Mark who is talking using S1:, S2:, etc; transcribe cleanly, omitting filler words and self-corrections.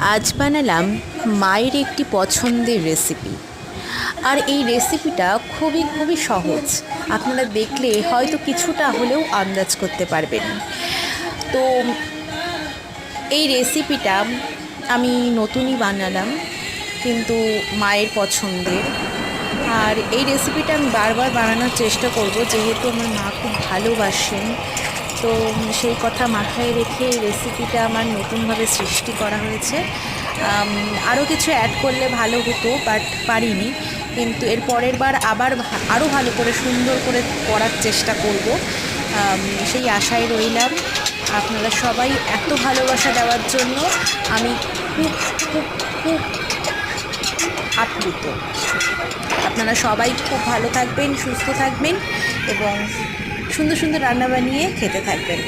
S1: আজ বানালাম মায়ের একটি পছন্দের রেসিপি। আর এই রেসিপিটা খুবই খুবই সহজ। আপনারা দেখলে হয়তো কিছুটা হলেও আন্দাজ করতে পারবেন। তো এই রেসিপিটা আমি নতুনই বানালাম, কিন্তু মায়ের পছন্দের। আর এই রেসিপিটা আমি বারবার বানানোর চেষ্টা করব, যেহেতু আমার মা খুব ভালোবাসেন। তো সেই কথা মাথায় রেখে এই রেসিপিটা আমার নতুনভাবে সৃষ্টি করা হয়েছে। আরও কিছু অ্যাড করলে ভালো হতো, বাট পারিনি। কিন্তু এর পরের বার আবার আরও ভালো করে সুন্দর করে করার চেষ্টা করব, সেই আশায় রইলাম। আপনারা সবাই এত ভালোবাসা দেওয়ার জন্য আমি খুব খুব খুব আপ্লুত। আপনারা সবাই খুব ভালো থাকবেন, সুস্থ থাকবেন এবং সুন্দর সুন্দর রান্না বানিয়ে খেতে থাকবেন।